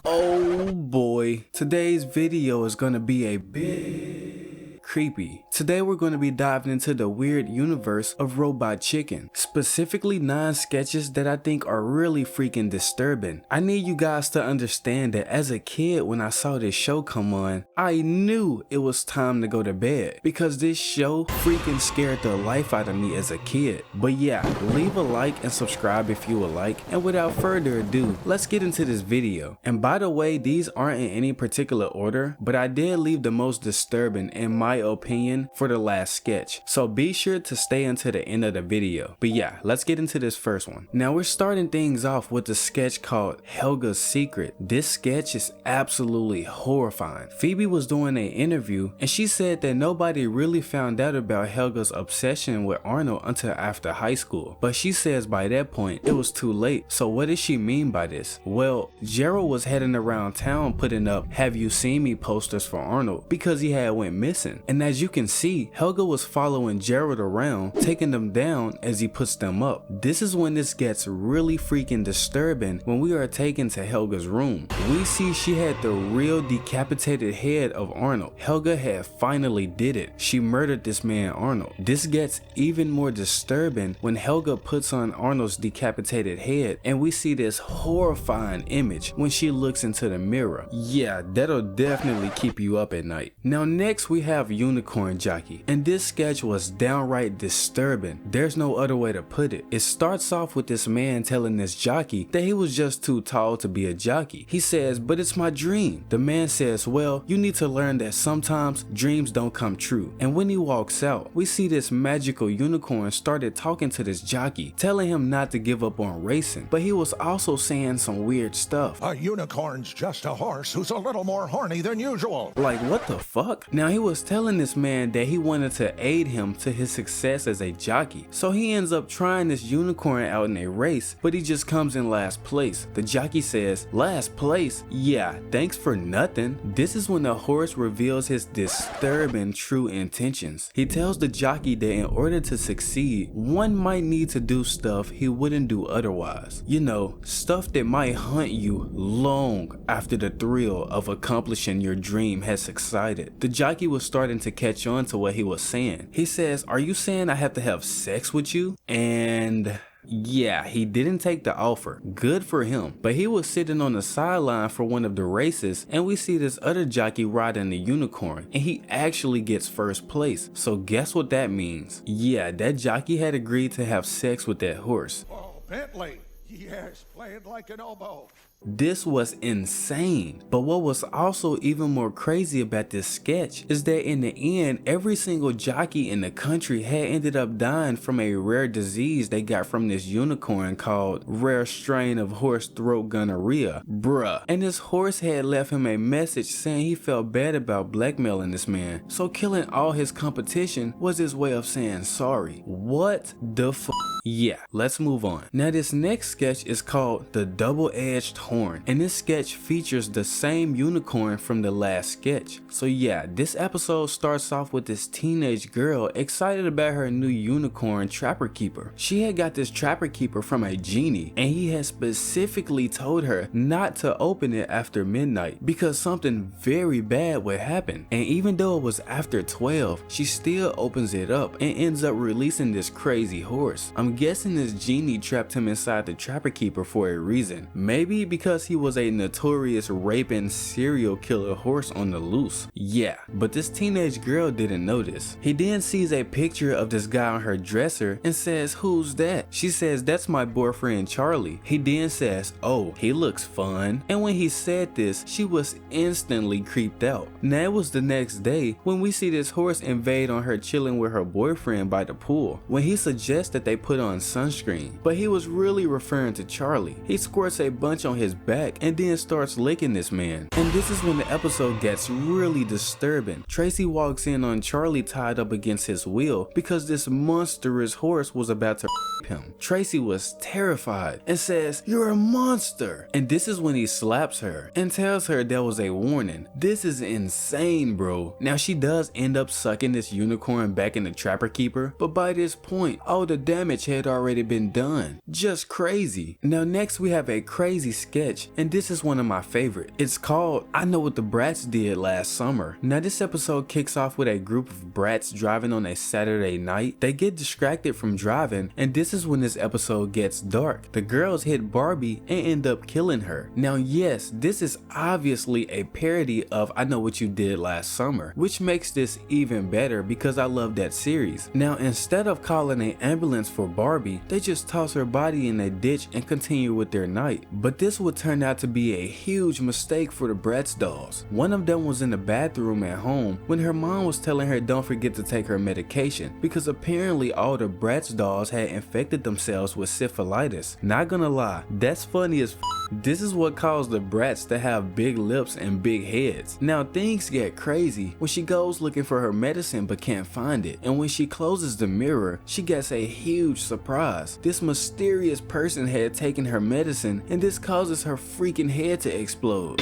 Oh boy, today's video is gonna be a bit creepy. Today we're going to be diving into the weird universe of Robot Chicken, specifically 9 sketches that I think are really freaking disturbing. I need you guys to understand that as a kid when I saw this show come on, I knew it was time to go to bed because this show freaking scared the life out of me as a kid. But yeah, leave a like and subscribe if you would like, and without further ado, let's get into this video. And by the way, these aren't in any particular order, but I did leave the most disturbing in my opinion for the last sketch, so be sure to stay until the end of the video. But yeah, let's get into this first one. Now we're starting things off with the sketch called Helgas Secret. This sketch is absolutely horrifying. Phoebe was doing an interview and she said that nobody really found out about Helga's obsession with Arnold until after high school, but she says by that point it was too late. So what does she mean by this? Well, Gerald was heading around town putting up "Have you seen me" posters for Arnold because he had went missing, and as you can see, Helga was following Gerald around, taking them down as he puts them up. This is when this gets really freaking disturbing. When we are taken to Helga's room, we see she had the real decapitated head of Arnold. Helga had finally did it. She murdered this man Arnold. This gets even more disturbing when Helga puts on Arnold's decapitated head and we see this horrifying image when she looks into the mirror. Yeah, that'll definitely keep you up at night. Now next we have Unicorn Jockey, and this sketch was downright disturbing. There's no other way to put it. It starts off with this man telling this jockey that he was just too tall to be a jockey. He says, "But it's my dream." The man says, "Well, you need to learn that sometimes dreams don't come true." And when he walks out, we see this magical unicorn started talking to this jockey, telling him not to give up on racing, but he was also saying some weird stuff. "A unicorn's just a horse who's a little more horny than usual." Like, what the fuck? Now he was telling this man that he wanted to aid him to his success as a jockey, so he ends up trying this unicorn out in a race, but he just comes in last place. The jockey says, "Last place? Yeah, thanks for nothing." This is when the horse reveals his disturbing true intentions. He tells the jockey that in order to succeed, one might need to do stuff he wouldn't do otherwise. You know, stuff that might haunt you long after the thrill of accomplishing your dream has subsided. The jockey was starting to catch on to what he was saying. He says, "Are you saying I have to have sex with you?" And yeah, he didn't take the offer. Good for him. But he was sitting on the sideline for one of the races, and we see this other jockey riding the unicorn, and he actually gets first place. So guess what that means? Yeah, that jockey had agreed to have sex with that horse. "Oh, Bentley, yes, playing like an oboe." This was insane. But what was also even more crazy about this sketch is that in the end, every single jockey in the country had ended up dying from a rare disease they got from this unicorn called rare strain of horse throat gonorrhea. Bruh. And this horse had left him a message saying he felt bad about blackmailing this man. So killing all his competition was his way of saying sorry. What the f? Yeah, let's move on. Now this next sketch is called The Double-Edged Horn, and this sketch features the same unicorn from the last sketch. So yeah, this episode starts off with this teenage girl excited about her new unicorn trapper keeper. She had got this trapper keeper from a genie, and he had specifically told her not to open it after midnight because something very bad would happen. And even though it was after 12, she still opens it up and ends up releasing this crazy horse. I'm guessing this genie trapped him inside the trapper keeper for a reason. Maybe because he was a notorious raping serial killer horse on the loose. Yeah, but this teenage girl didn't know this. He then sees a picture of this guy on her dresser and says, "Who's that?" She says, "That's my boyfriend Charlie." He then says, "Oh, he looks fun." And when he said this, she was instantly creeped out. Now it was the next day when we see this horse invade on her chilling with her boyfriend by the pool, when he suggests that they put on sunscreen, but he was really referring to Charlie. He squirts a bunch on his back and then starts licking this man. And this is when the episode gets really disturbing. Tracy walks in on Charlie tied up against his wheel because this monstrous horse was about to him. Tracy was terrified and says, "You're a monster." And this is when he slaps her and tells her there was a warning. This is insane, bro. Now she does end up sucking this unicorn back in the trapper keeper, but by this point, all the damage had already been done. Just crazy. Now next we have a crazy sketch sketch, and this is one of my favorite. It's called I Know What the Bratz Did Last Summer. Now this episode kicks off with a group of brats driving on a Saturday night. They get distracted from driving, and this is when this episode gets dark. The girls hit Barbie and end up killing her. Now yes, this is obviously a parody of I Know What You Did Last Summer, which makes this even better because I love that series. Now instead of calling an ambulance for Barbie, they just toss her body in a ditch and continue with their night. But this would turn out to be a huge mistake for the Bratz dolls. One of them was in the bathroom at home when her mom was telling her don't forget to take her medication, because apparently all the Bratz dolls had infected themselves with syphilitis. Not gonna lie, that's funny as f. This is what caused the Bratz to have big lips and big heads. Now things get crazy when she goes looking for her medicine but can't find it, and when she closes the mirror, she gets a huge surprise. This mysterious person had taken her medicine, and this causes her freaking head to explode.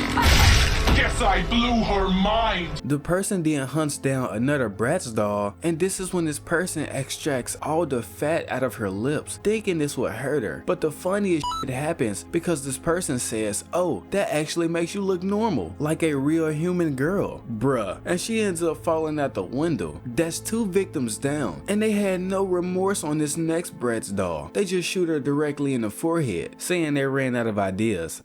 Guess I blew her mind. The person then hunts down another Bratz doll, and this is when this person extracts all the fat out of her lips, thinking this would hurt her. But the funniest shit happens because this person says, oh, that actually makes you look normal, like a real human girl. Bruh. And she ends up falling out the window. That's 2 victims down, and they had no remorse on this next Bratz doll. They just shoot her directly in the forehead, saying they ran out of ideas.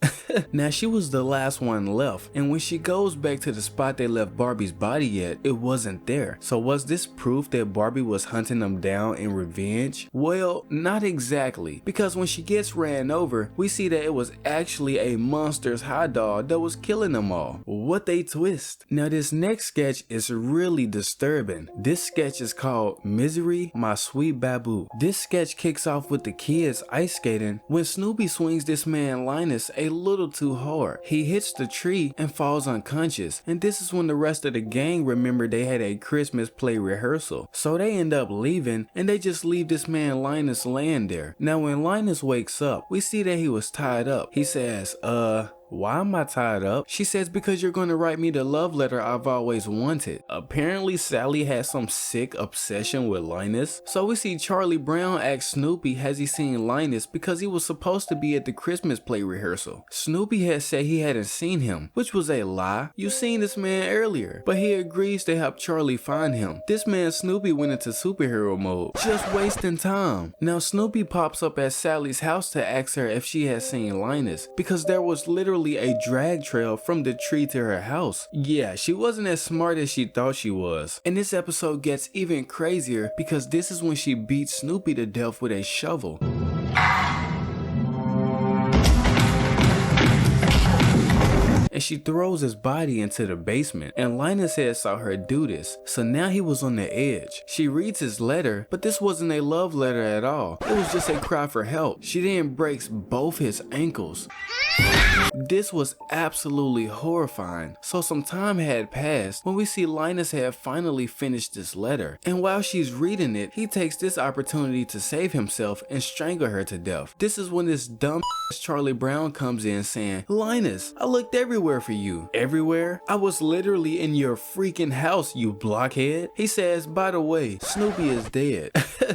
Now she was the last one left, and when she goes back to the spot they left Barbie's body at, it wasn't there. So was this proof that Barbie was hunting them down in revenge? Well, not exactly, because when she gets ran over, we see that it was actually a monster's hot dog that was killing them all. What a twist. Now this next sketch is really disturbing. This sketch is called Misery, My Sweet Babu. This sketch kicks off with the kids ice skating when Snoopy swings this man Linus a little too hard. He hits the tree and falls unconscious, and this is when the rest of the gang remember they had a Christmas play rehearsal. So they end up leaving, and they just leave this man Linus laying there. Now when Linus wakes up, we see that he was tied up. He says, why am I tied up? She says, because you're going to write me the love letter I've always wanted. Apparently Sally has some sick obsession with Linus. So we see Charlie Brown ask Snoopy has he seen Linus because he was supposed to be at the Christmas play rehearsal. Snoopy has said he hadn't seen him, which was a lie. You seen this man earlier. But he agrees to help Charlie find him. This man Snoopy went into superhero mode, just wasting time. Now Snoopy pops up at Sally's house to ask her if she has seen Linus, because there was literally a drag trail from the tree to her house. Yeah, she wasn't as smart as she thought she was. And this episode gets even crazier because this is when she beats Snoopy to death with a shovel. And she throws his body into the basement, and Linus had saw her do this, so now he was on the edge. She reads his letter, but this wasn't a love letter at all. It was just a cry for help. She then breaks both his ankles. This was absolutely horrifying. So some time had passed when we see Linus had finally finished this letter, and while she's reading it, he takes this opportunity to save himself and strangle her to death. This is when this dumb Charlie Brown comes in saying, Linus, I looked everywhere for you. Everywhere? I was literally in your freaking house, you blockhead. He says, by the way, Snoopy is dead.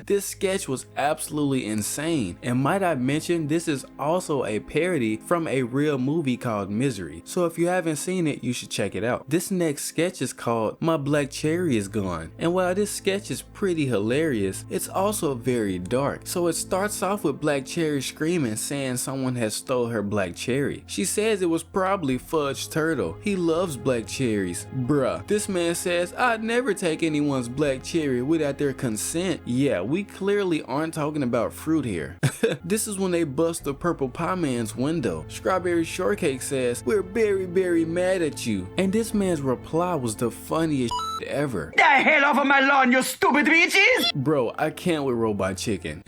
This sketch was absolutely insane, and might I mention, this is also a parody from a real movie called Misery. So if you haven't seen it, you should check it out. This next sketch is called My Black Cherry Is Gone, and while this sketch is pretty hilarious, it's also very dark. So it starts off with Black Cherry screaming, saying someone has stole her black cherry. She says it was probably Fudge Turtle. He loves black cherries. Bruh. This man says, I'd never take anyone's black cherry without their consent. Yeah, we clearly aren't talking about fruit here. This is when they bust the Purple Pie Man's window. Strawberry Shortcake says, we're very mad at you. And this man's reply was the funniest shit ever. The hell off of my lawn, you stupid bitches! Bro, I can't with Robot Chicken.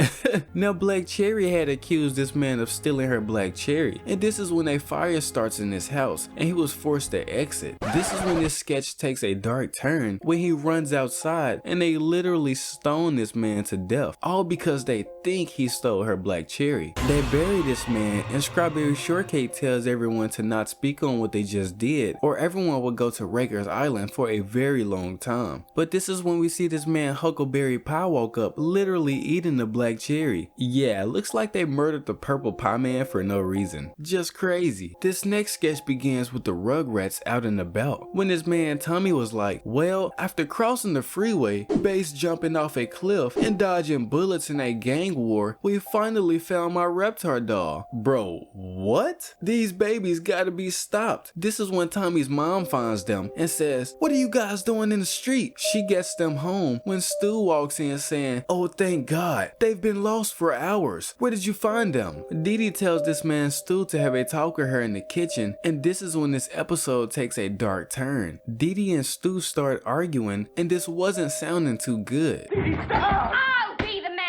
Now Black Cherry had accused this man of stealing her black cherry, and this is when a fire starts in his house and he was forced to exit. This is when this sketch takes a dark turn when he runs outside and they literally stone this man to death, all because they think he stole her black cherry. They bury this man, and Strawberry Shortcake tells everyone to not speak on what they just did, or everyone will go to Raker's Island for a very long time. But this is when we see this man Huckleberry Pie walk up, literally eating the black cherry. Yeah, looks like they murdered the purple pie man for no reason. Just crazy. This next sketch begins with the Rugrats out and about, when this man Tommy was like, well, after crossing the freeway, base jumping off a cliff, and dodging bullets in a gang war, we finally found my Reptar doll. Bro, what? These babies gotta be stopped. This is when Tommy's mom finds them and says, what are you guys doing in the street? She gets them home when Stu walks in saying, oh thank God, they've been lost for hours. Where did you find them? Dee Dee tells this man Stu to have a talk with her in the kitchen, and this is when this episode takes a dark turn. Dee Dee and Stu start arguing, and this wasn't sounding too good. I'll be the man.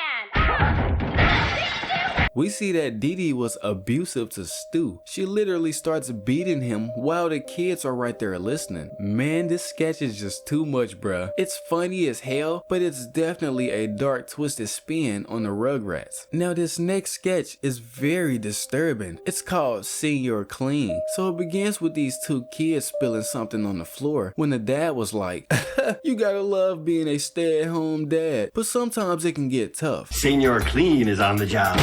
We see that Dee Dee was abusive to Stu. She literally starts beating him while the kids are right there listening. Man, this sketch is just too much, bruh. It's funny as hell, but it's definitely a dark, twisted spin on the Rugrats. Now, this next sketch is very disturbing. It's called Senior Clean. So it begins with these two kids spilling something on the floor when the dad was like, you gotta love being a stay-at-home dad, but sometimes it can get tough. Senior Clean is on the job.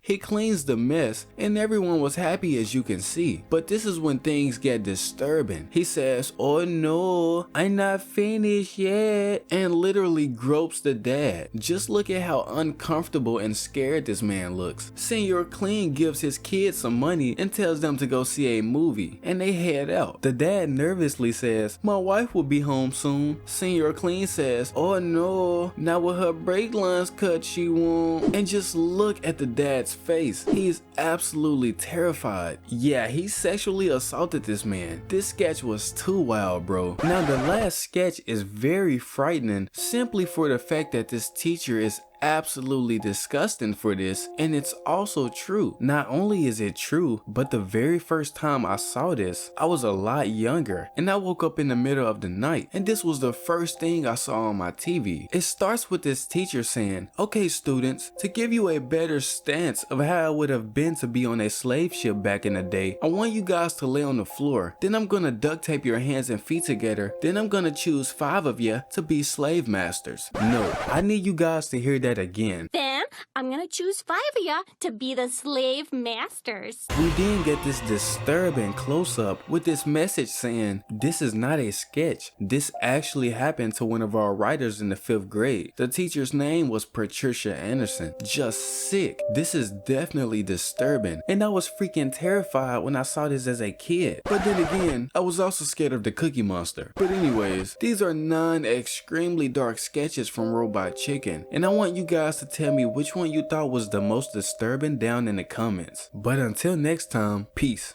He cleans the mess, and everyone was happy as you can see. But this is when things get disturbing. He says, oh no, I'm not finished yet, and literally gropes the dad. Just look at how uncomfortable and scared this man looks. Senior Clean gives his kids some money and tells them to go see a movie, and they head out. The dad nervously says, my wife will be home soon. Senior Clean says, oh no, not with her brake lines cut she won't. And just look at the dad's face. He is absolutely terrified. Yeah, he sexually assaulted this man. This sketch was too wild, bro. Now the last sketch is very frightening simply for the fact that this teacher is absolutely disgusting for this, and it's also true. Not only is it true, but the very first time I saw this, I was a lot younger, and I woke up in the middle of the night, and this was the first thing I saw on my TV. It starts with this teacher saying, okay students, to give you a better stance of how it would have been to be on a slave ship back in the day, I want you guys to lay on the floor, then I'm gonna duct tape your hands and feet together, then I'm gonna choose 5 of you to be slave masters. No, I need you guys to hear that again. Then I'm gonna choose 5 of ya to be the slave masters. We then get this disturbing close-up with this message saying, this is not a sketch. This actually happened to one of our writers in the 5th grade. The teacher's name was Patricia Anderson. Just sick. This is definitely disturbing, and I was freaking terrified when I saw this as a kid. But then again, I was also scared of the Cookie Monster. But anyways, these are 9 extremely dark sketches from Robot Chicken, and I want you guys to tell me which one you thought was the most disturbing down in the comments. But until next time, peace.